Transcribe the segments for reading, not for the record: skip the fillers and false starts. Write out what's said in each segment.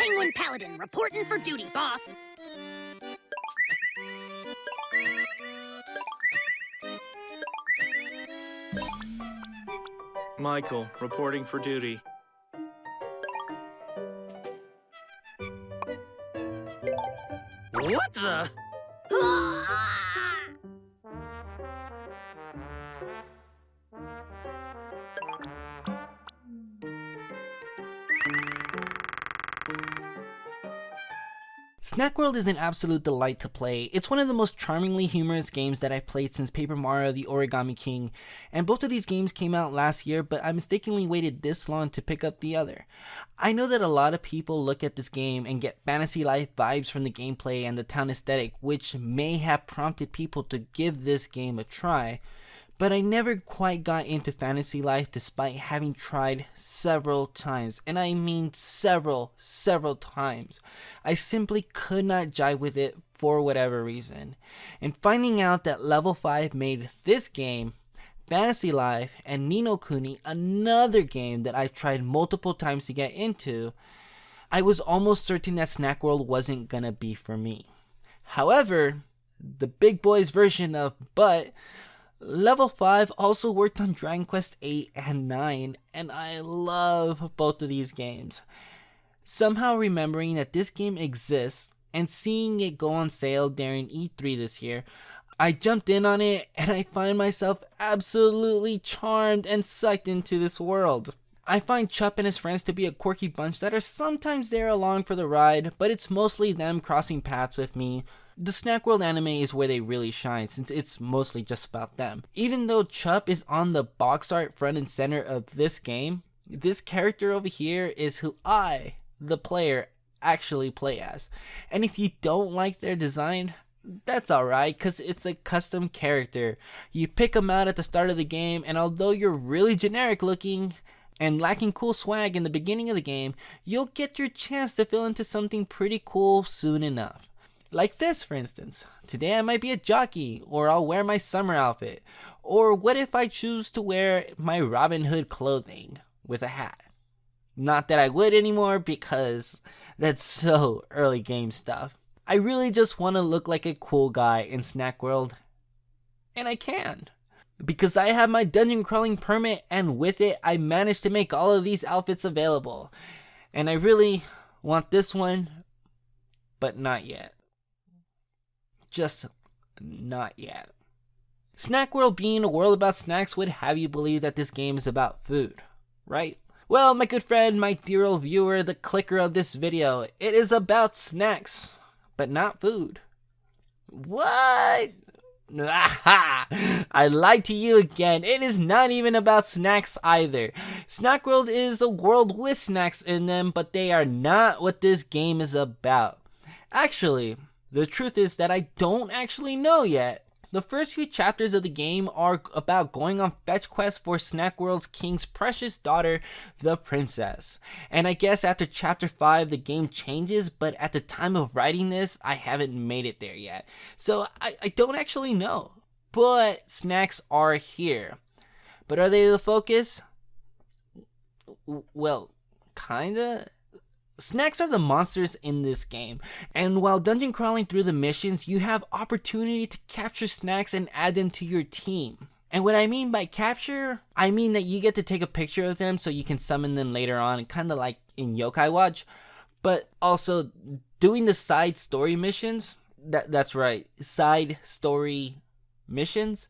Penguin Paladin reporting for duty, boss. Michael, reporting for duty. What the? Snack World is an absolute delight to play. It's one of the most charmingly humorous games that I've played since Paper Mario the Origami King, and both of these games came out last year, but I mistakenly waited this long to pick up the other. I know that a lot of people look at this game and get fantasy life vibes from the gameplay and the town aesthetic, which may have prompted people to give this game a try, but I never quite got into fantasy life despite having tried several times, and I mean several times. I simply could not jive with it for whatever reason. And finding out that Level 5 made this game, Fantasy Life, and Ni no Kuni, another game that I've tried multiple times to get into, I was almost certain that Snack World wasn't gonna be for me. However, the big boys version of Level 5 also worked on Dragon Quest 8 and 9, and I love both of these games. Somehow remembering that this game exists and seeing it go on sale during E3 this year, I jumped in on it and I find myself absolutely charmed and sucked into this world. I find Chup and his friends to be a quirky bunch that are sometimes there along for the ride, but it's mostly them crossing paths with me. The Snack World anime is where they really shine since it's mostly just about them. Even though Chup is on the box art front and center of this game, this character over here is who I, the player, actually play as. And if you don't like their design, that's alright, cause it's a custom character. You pick them out at the start of the game, and although you're really generic looking and lacking cool swag in the beginning of the game, you'll get your chance to fill into something pretty cool soon enough. Like this, for instance. Today I might be a jockey, or I'll wear my summer outfit. Or what if I choose to wear my Robin Hood clothing with a hat? Not that I would anymore, because that's so early game stuff. I really just want to look like a cool guy in Snack World, and I can. Because I have my dungeon crawling permit, and with it I managed to make all of these outfits available. And I really want this one, but not yet. Just not yet. Snack World being a world about snacks would have you believe that this game is about food, right? Well, my good friend, my dear old viewer, the clicker of this video, it is about snacks, but not food. What? I lied to you again. It is not even about snacks either. Snack World is a world with snacks in them, but they are not what this game is about. Actually, the truth is that I don't actually know yet. The first few chapters of the game are about going on fetch quests for Snack World's king's precious daughter, the princess. And I guess after chapter 5 the game changes, but at the time of writing this, I haven't made it there yet. So I don't actually know. But snacks are here. But are they the focus? Well, kinda. Snacks are the monsters in this game, and while dungeon crawling through the missions, you have opportunity to capture snacks and add them to your team. And what I mean by capture, I mean that you get to take a picture of them so you can summon them later on, kind of like in Yokai Watch, but also doing the side story missions. That's right, side story missions.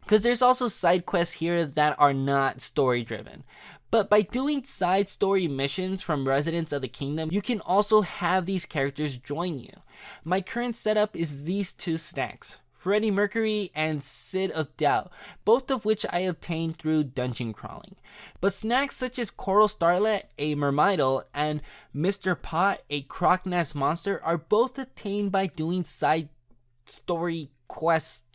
Because there's also side quests here that are not story driven. But by doing side story missions from residents of the kingdom, you can also have these characters join you. My current setup is these two snacks, Freddie Mercury and Sid of Doubt, both of which I obtained through dungeon crawling. But snacks such as Coral Starlet, a Mermaidal, and Mr. Pot, a Croc Nest monster, are both attained by doing side story quests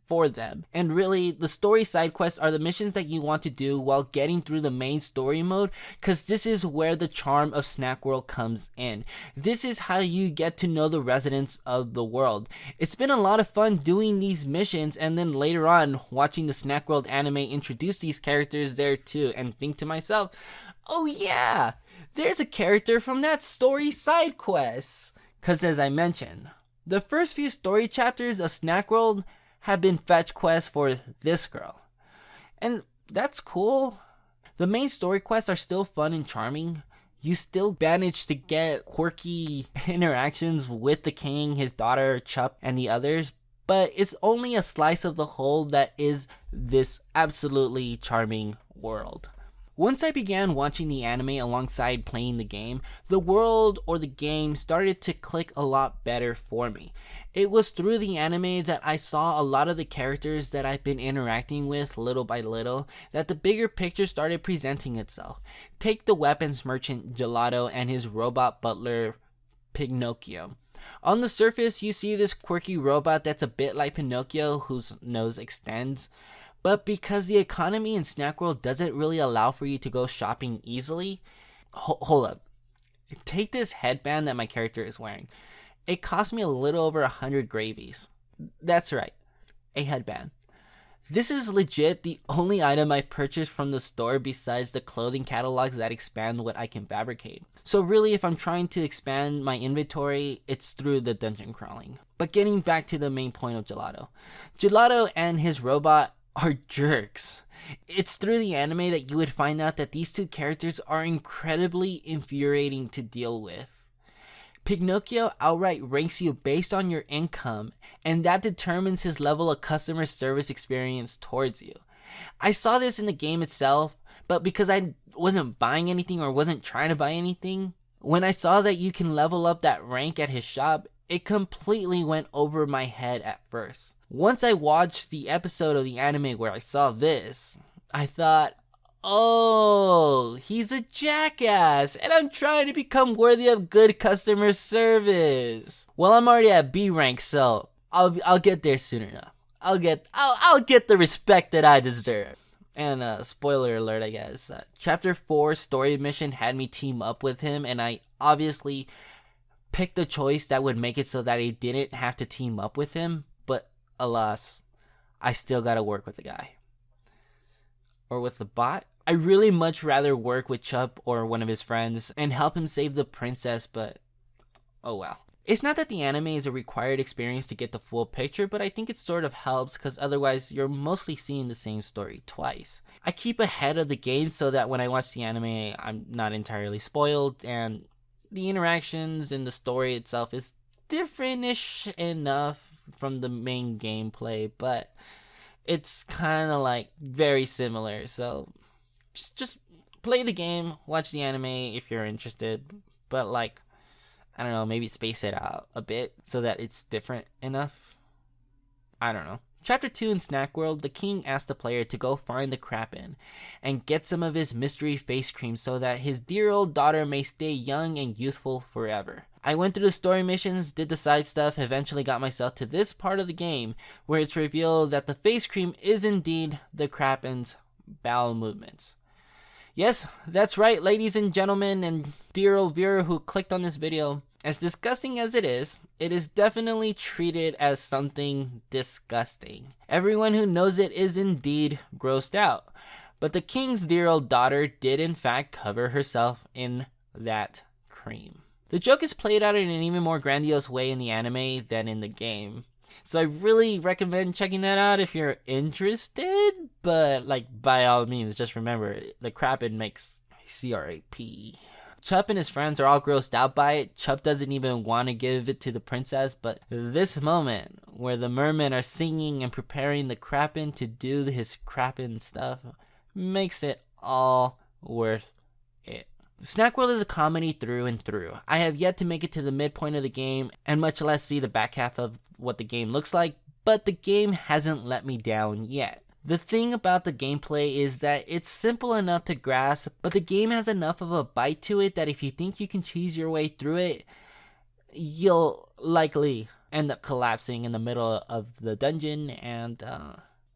for them. And really, the story side quests are the missions that you want to do while getting through the main story mode, because this is where the charm of Snack World comes in. This is how you get to know the residents of the world. It's been a lot of fun doing these missions, and then later on watching the Snack World anime introduce these characters there too, and think to myself, oh yeah, there's a character from that story side quest. Cause as I mentioned, the first few story chapters of Snack World have been fetch quests for this girl. And that's cool. The main story quests are still fun and charming. You still manage to get quirky interactions with the king, his daughter, Chup, and the others, but it's only a slice of the whole that is this absolutely charming world. Once I began watching the anime alongside playing the game, the world or the game started to click a lot better for me. It was through the anime that I saw a lot of the characters that I've been interacting with little by little, that the bigger picture started presenting itself. Take the weapons merchant Gelato and his robot butler Pinocchio. On the surface, you see this quirky robot that's a bit like Pinocchio whose nose extends. But because the economy in Snack World doesn't really allow for you to go shopping easily, hold up. Take this headband that my character is wearing. It cost me a little over 100 gravies. That's right, a headband. This is legit the only item I purchased from the store besides the clothing catalogs that expand what I can fabricate. So really, if I'm trying to expand my inventory, it's through the dungeon crawling. But getting back to the main point of Gelato. Gelato and his robot are jerks. It's through the anime that you would find out that these two characters are incredibly infuriating to deal with. Pinocchio outright ranks you based on your income, and that determines his level of customer service experience towards you. I saw this in the game itself, but because I wasn't buying anything or wasn't trying to buy anything, when I saw that you can level up that rank at his shop, it completely went over my head at first. Once I watched the episode of the anime where I saw this, I thought, oh, he's a jackass, and I'm trying to become worthy of good customer service. Well, I'm already at B rank, so I'll get there soon enough. I'll get the respect that I deserve. And spoiler alert, I guess. Chapter 4 story mission had me team up with him, and I obviously picked a choice that would make it so that I didn't have to team up with him, but alas, I still gotta work with the guy. Or with the bot? I really much rather work with Chup or one of his friends and help him save the princess, but oh well. It's not that the anime is a required experience to get the full picture, but I think it sort of helps because otherwise you're mostly seeing the same story twice. I keep ahead of the game so that when I watch the anime, I'm not entirely spoiled, and the interactions and the story itself is different-ish enough from the main gameplay, but it's kind of like very similar. So just play the game, watch the anime if you're interested, but like, I don't know, maybe space it out a bit so that it's different enough. I don't know. Chapter 2 in Snack World, the king asks the player to go find the Kraken and get some of his mystery face cream so that his dear old daughter may stay young and youthful forever. I went through the story missions, did the side stuff, eventually got myself to this part of the game where it's revealed that the face cream is indeed the Kraken's bowel movements. Yes, that's right, ladies and gentlemen, and dear old viewer who clicked on this video. As disgusting as it is definitely treated as something disgusting. Everyone who knows it is indeed grossed out. But the king's dear old daughter did in fact cover herself in that cream. The joke is played out in an even more grandiose way in the anime than in the game. So I really recommend checking that out if you're interested, but like by all means, just remember, the Kraken makes CRAP. Chup and his friends are all grossed out by it. Chup doesn't even want to give it to the princess, but this moment where the mermen are singing and preparing the Kraken to do his Kraken stuff makes it all worth it. Snack World is a comedy through and through. I have yet to make it to the midpoint of the game, and much less see the back half of what the game looks like, but the game hasn't let me down yet. The thing about the gameplay is that it's simple enough to grasp, but the game has enough of a bite to it that if you think you can cheese your way through it, you'll likely end up collapsing in the middle of the dungeon and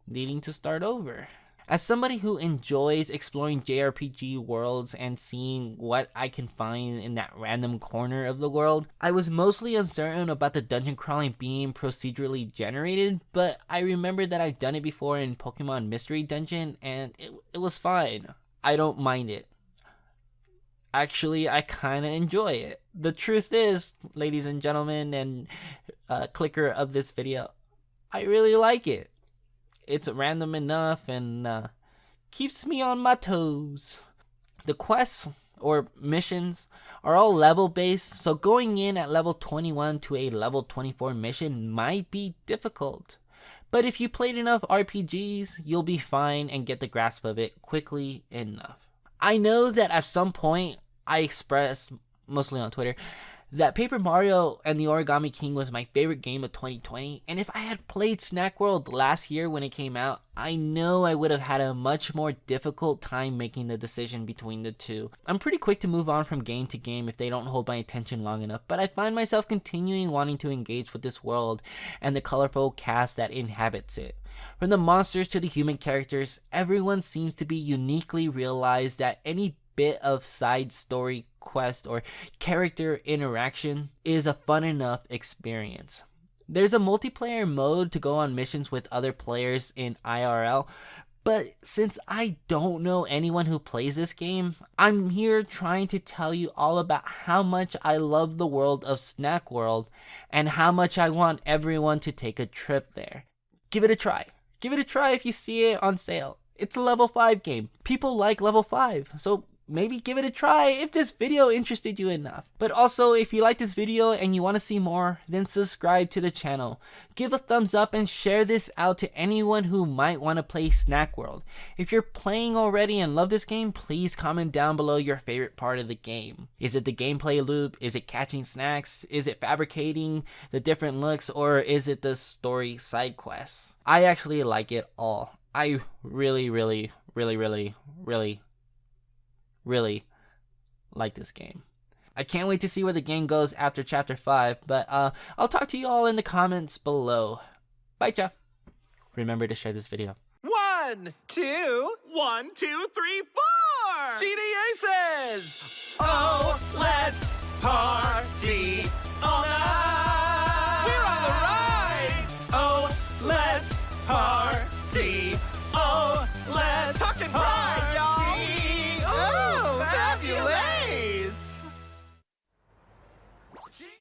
needing to start over. As somebody who enjoys exploring JRPG worlds and seeing what I can find in that random corner of the world, I was mostly uncertain about the dungeon crawling being procedurally generated, but I remembered that I've done it before in Pokemon Mystery Dungeon and it was fine. I don't mind it. Actually, I kind of enjoy it. The truth is, ladies and gentlemen and clicker of this video, I really like it. It's random enough and keeps me on my toes. The quests or missions are all level based, so going in at level 21 to a level 24 mission might be difficult. But if you played enough RPGs, you'll be fine and get the grasp of it quickly enough. I know that at some point I expressed, mostly on Twitter, that Paper Mario and the Origami King was my favorite game of 2020, and if I had played Snack World last year when it came out, I know I would have had a much more difficult time making the decision between the two. I'm pretty quick to move on from game to game if they don't hold my attention long enough, but I find myself continuing wanting to engage with this world and the colorful cast that inhabits it. From the monsters to the human characters, everyone seems to be uniquely realized that any bit of side story quest or character interaction is a fun enough experience. There's a multiplayer mode to go on missions with other players in IRL, but since I don't know anyone who plays this game, I'm here trying to tell you all about how much I love the world of Snack World and how much I want everyone to take a trip there. Give it a try. Give it a try if you see it on sale. It's a level 5 game. People like level 5, so maybe give it a try if this video interested you enough. But also, if you like this video and you want to see more, then subscribe to the channel. Give a thumbs up and share this out to anyone who might want to play Snack World. If you're playing already and love this game, please comment down below your favorite part of the game. Is it the gameplay loop? Is it catching really Is it fabricating the different looks? Or is it the story side quests? I actually like it all. I really like this game. I can't wait to see where the game goes after chapter 5, but I'll talk to you all in the comments below. Bye, Jeff. Remember to share this video. 1, 2, 1, 2, 3, 4! GD Aces! Oh, let's party all night! We're on the rise! Oh, let's party! Oh, let's talking pride!